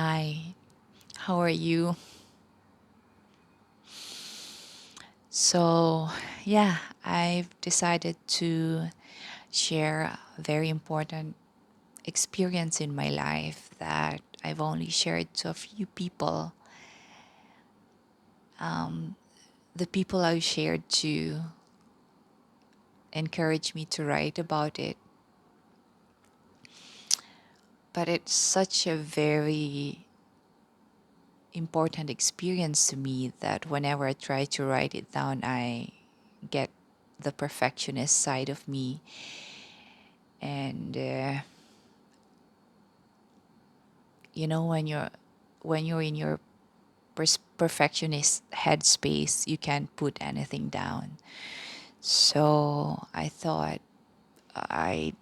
Hi, how are you? So, yeah, I've decided to share a very important experience in my life that I've only shared to a few people. The people I've shared to encouraged me to write about it, but it's such a very important experience to me that whenever I try to write it down, I get the perfectionist side of me and when you're in your perfectionist headspace, you can't put anything down. So I thought I'd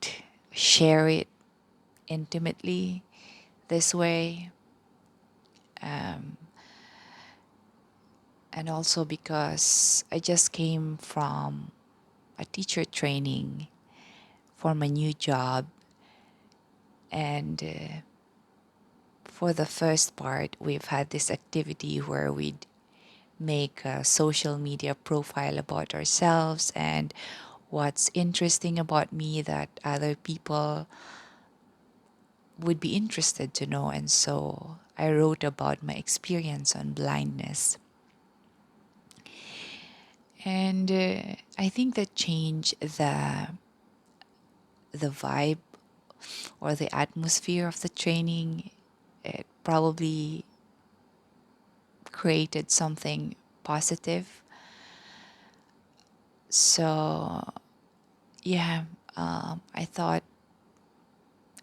share it intimately this way, um, and also because I just came from a teacher training for my new job, and for the first part, we've had this activity where we'd make a social media profile about ourselves and what's interesting about me that other people would be interested to know. And so I wrote about my experience on blindness. And I think that changed the vibe or the atmosphere of the training. It probably created something positive. So yeah, I thought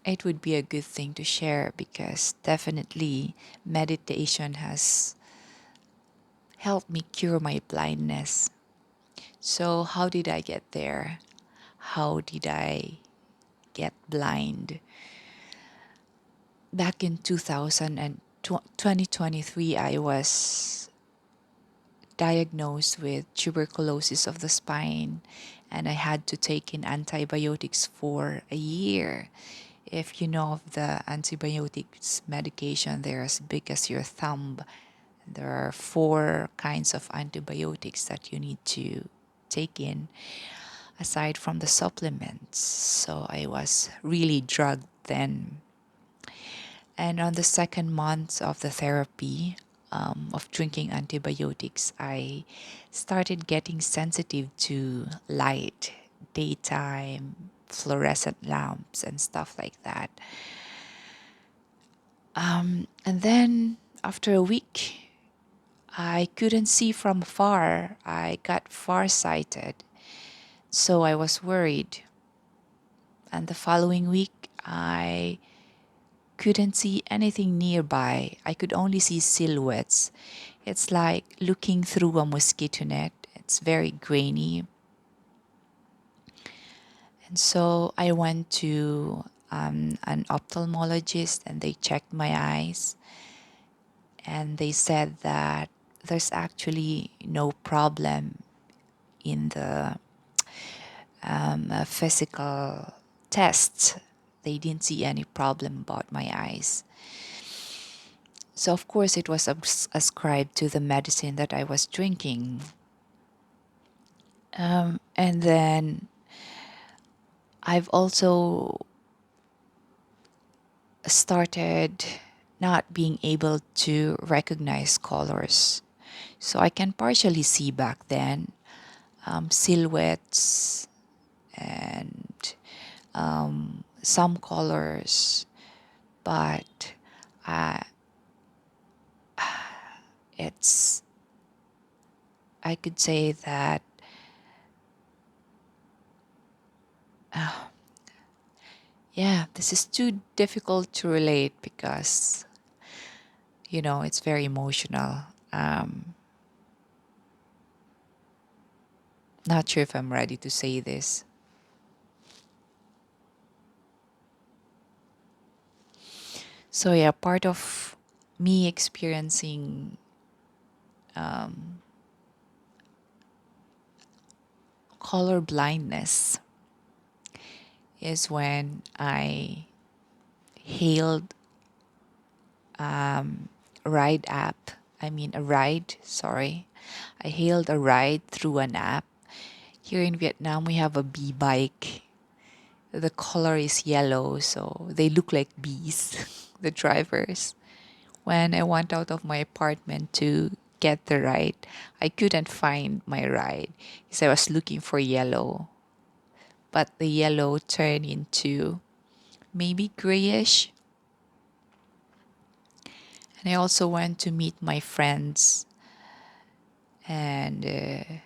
it would be a good thing to share because definitely meditation has helped me cure my blindness. So, how did I get there? How did I get blind? Back in 2023, I was diagnosed with tuberculosis of the spine and I had to take in antibiotics for a year. If you know of the antibiotics medication, they're as big as your thumb. There are four kinds of antibiotics that you need to take in aside from the supplements. So I was really drugged then. And on the second month of the therapy, of drinking antibiotics, I started getting sensitive to light, daytime, fluorescent lamps, and stuff like that. And then after a week, I couldn't see from far. I got farsighted. So I was worried. And the following week, I couldn't see anything nearby. I could only see silhouettes. It's like looking through a mosquito net. It's very grainy. And so I went to an ophthalmologist and they checked my eyes and they said that there's actually no problem in the physical tests. They didn't see any problem about my eyes. So, of course, it was ascribed to the medicine that I was drinking. And then I've also started not being able to recognize colors. So I can partially see back then silhouettes and some colors, but uh, it's, I could say that, yeah, this is too difficult to relate because, it's very emotional. Not sure if I'm ready to say this. So, yeah, part of me experiencing color blindness is when I hailed ride app. I mean, a ride, sorry. I hailed a ride through an app. Here in Vietnam, we have a bee bike. The color is yellow, so they look like bees, the drivers. When I went out of my apartment to get the ride, I couldn't find my ride because I was looking for yellow. But the yellow turned into maybe grayish. And I also went to meet my friends, and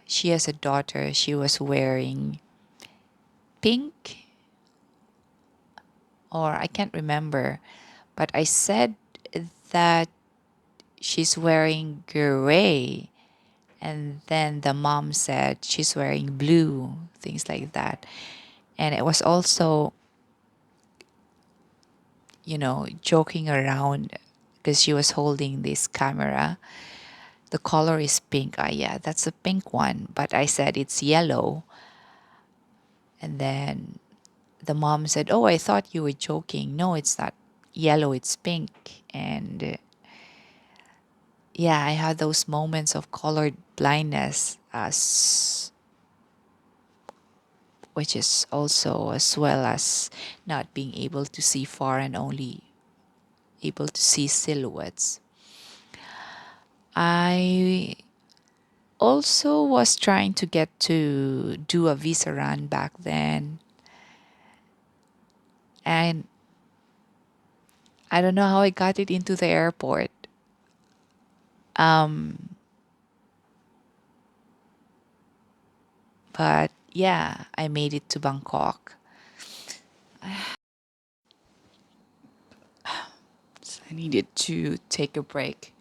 she has a daughter. She was wearing pink, or I can't remember, but I said that she's wearing gray. And then the mom said she's wearing blue, things like that. And it was also, joking around because she was holding this camera. The color is pink. Ah, yeah, that's a pink one. But I said it's yellow. And then the mom said, "Oh, I thought you were joking. No, it's not yellow, it's pink." And yeah, I had those moments of colored blindness, as which is also as well as not being able to see far and only able to see silhouettes. I also was trying to get to do a visa run back then, and I don't know how I got it into the airport. Um, but yeah, I made it to Bangkok. So I needed to take a break.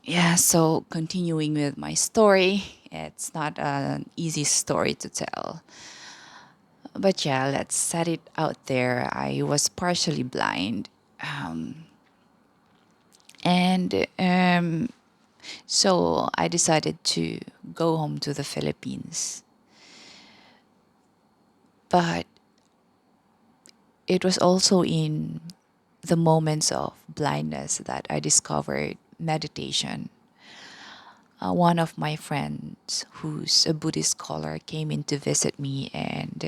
Yeah, so continuing with my story, it's not an easy story to tell. But yeah, let's set it out there. I was partially blind. And so I decided to go home to the Philippines. But it was also in the moments of blindness that I discovered meditation. One of my friends, who's a Buddhist scholar, came in to visit me and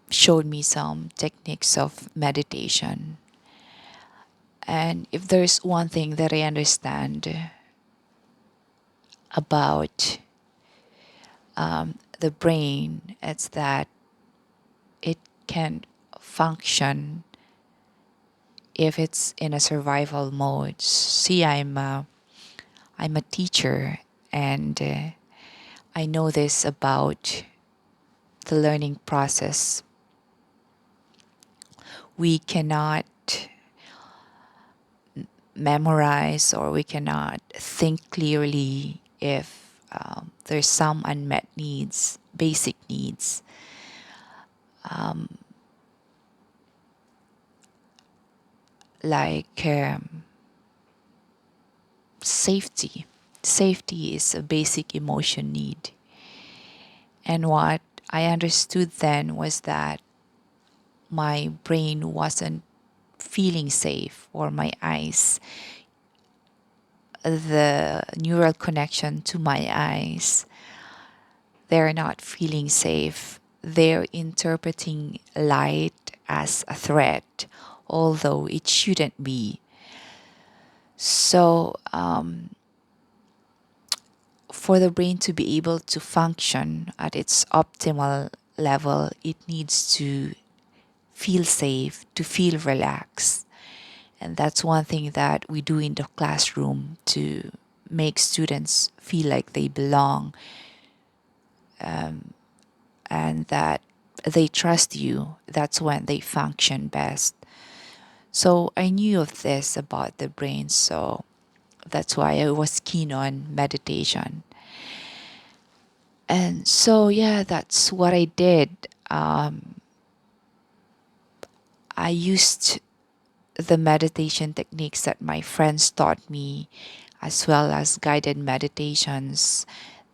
showed me some techniques of meditation. And if there's one thing that I understand about the brain, it's that it can function if it's in a survival mode. See, I'm a teacher, and I know this about the learning process. We cannot memorize or we cannot think clearly if there's some unmet needs, basic needs. Like safety. Safety is a basic emotion need. And what I understood then was that my brain wasn't feeling safe, or my eyes, the neural connection to my eyes, they're not feeling safe. They're interpreting light as a threat, although it shouldn't be. So, for the brain to be able to function at its optimal level, it needs to feel safe, to feel relaxed. And that's one thing that we do in the classroom to make students feel like they belong, and that they trust you. That's when they function best. So I knew of this about the brain, so that's why I was keen on meditation. And so, yeah, that's what I did. I used the meditation techniques that my friends taught me, as well as guided meditations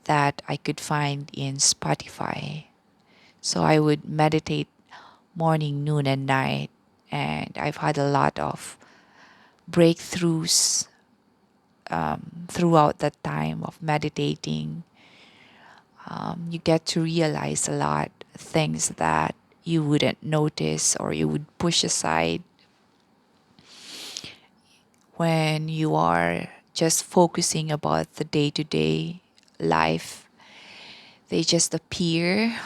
that I could find in Spotify. So I would meditate morning, noon, and night. And I've had a lot of breakthroughs throughout that time of meditating. You get to realize a lot things that you wouldn't notice or you would push aside when you are just focusing about the day-to-day life. They just appear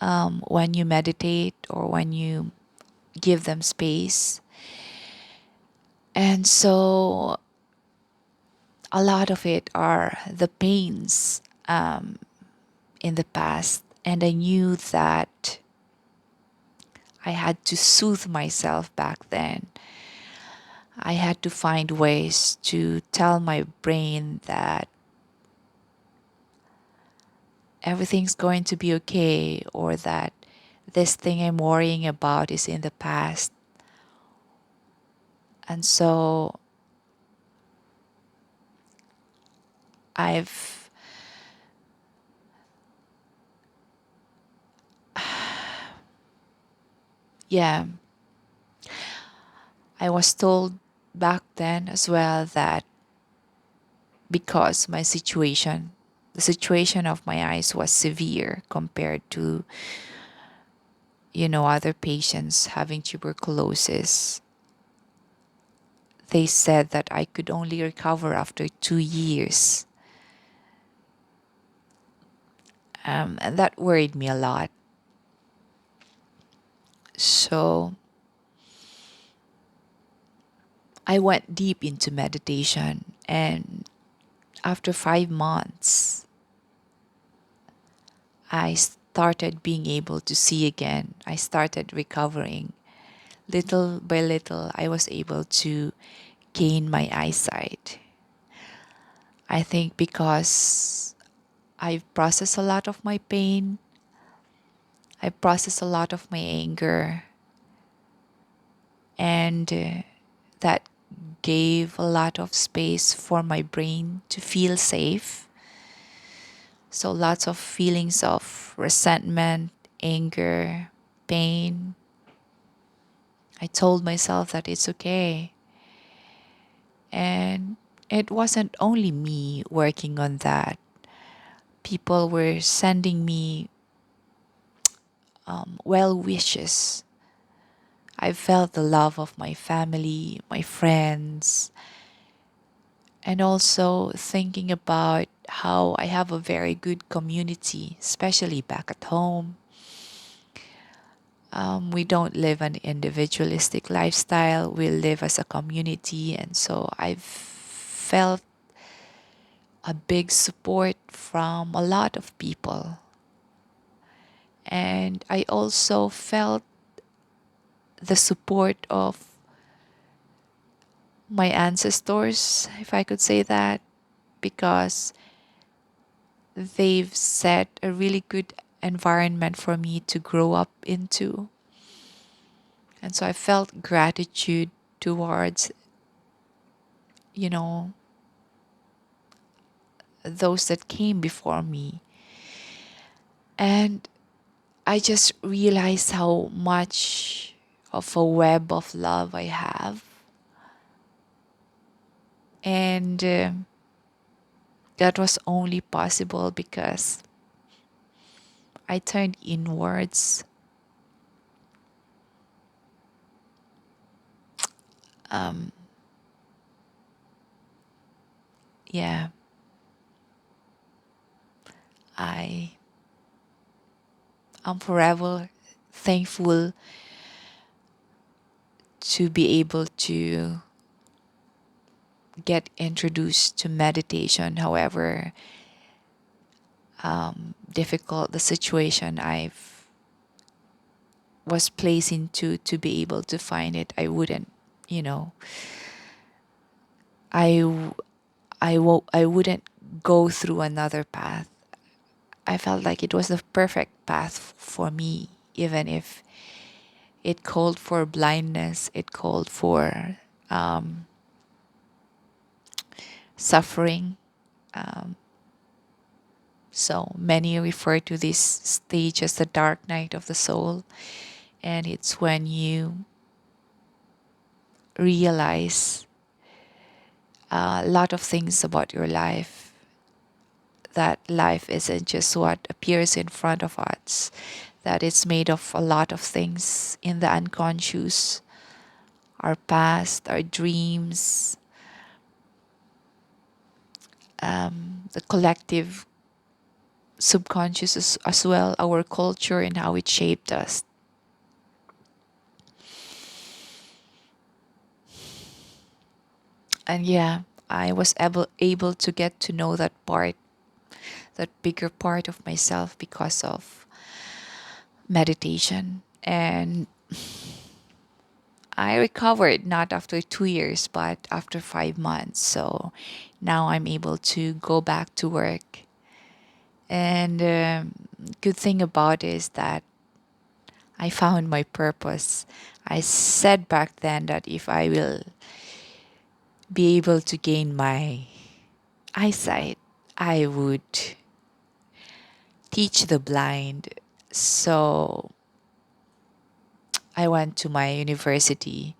when you meditate or when you give them space. And so a lot of it are the pains in the past. And I knew that I had to soothe myself back then. I had to find ways to tell my brain that everything's going to be okay, or that this thing I'm worrying about is in the past. And so I've yeah, I was told back then as well that because the situation of my eyes was severe compared to, other patients having tuberculosis. They said that I could only recover after 2 years. And that worried me a lot. So I went deep into meditation. And after 5 months, I started being able to see again. I started recovering. Little by little, I was able to gain my eyesight. I think because I've processed a lot of my pain, I processed a lot of my anger, and that gave a lot of space for my brain to feel safe. So lots of feelings of resentment, anger, pain. I told myself that it's okay. And it wasn't only me working on that. People were sending me well wishes. I felt the love of my family, my friends, and also thinking about how I have a very good community, especially back at home. We don't live an individualistic lifestyle, we live as a community, and so I've felt a big support from a lot of people. And I also felt the support of my ancestors, if I could say that, because they've set a really good environment for me to grow up into. And so I felt gratitude towards, you know, those that came before me. And I just realized how much of a web of love I have. And that was only possible because I turned inwards. Um, yeah, I am forever thankful to be able to get introduced to meditation. However, difficult the situation I've was placed into, to be able to find it, I wouldn't, you know, I I wouldn't go through another path. I felt like it was the perfect path for me, even if it called for blindness, it called for suffering. So many refer to this stage as the dark night of the soul. And it's when you realize a lot of things about your life, that life isn't just what appears in front of us, that it's made of a lot of things in the unconscious, our past, our dreams, the collective subconscious as well, our culture and how it shaped us. And yeah, I was able to get to know that part, that bigger part of myself because of meditation. And I recovered not after 2 years, but after 5 months. So now I'm able to go back to work. And good thing about it is that I found my purpose. I said back then that if I will be able to gain my eyesight, I would teach the blind. So I went to my university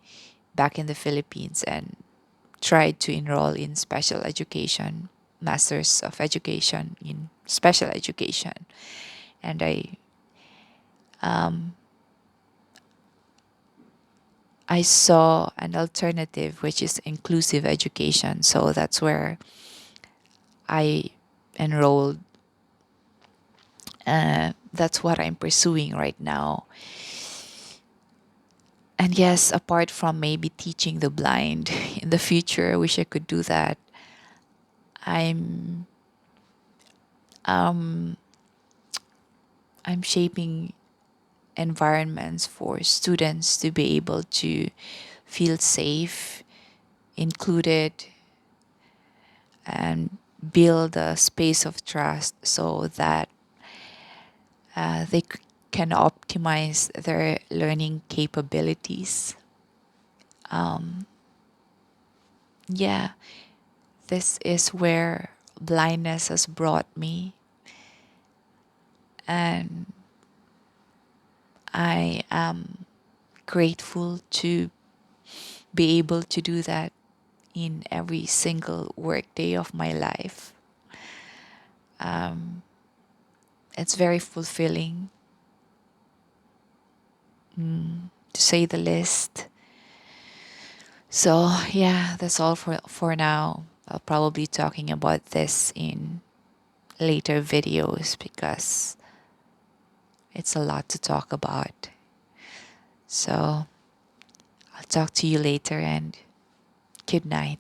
back in the Philippines and tried to enroll in special education, Masters of Education in Special Education. And I saw an alternative, which is inclusive education. So that's where I enrolled. That's what I'm pursuing right now. And yes, apart from maybe teaching the blind in the future, I wish I could do that. I'm I'm shaping environments for students to be able to feel safe, included, and build a space of trust so that they can optimize their learning capabilities. Yeah, this is where blindness has brought me, and I am grateful to be able to do that in every single workday of my life. It's very fulfilling, to say the least. So yeah, that's all for now. I'll probably be talking about this in later videos because it's a lot to talk about. So I'll talk to you later and good night.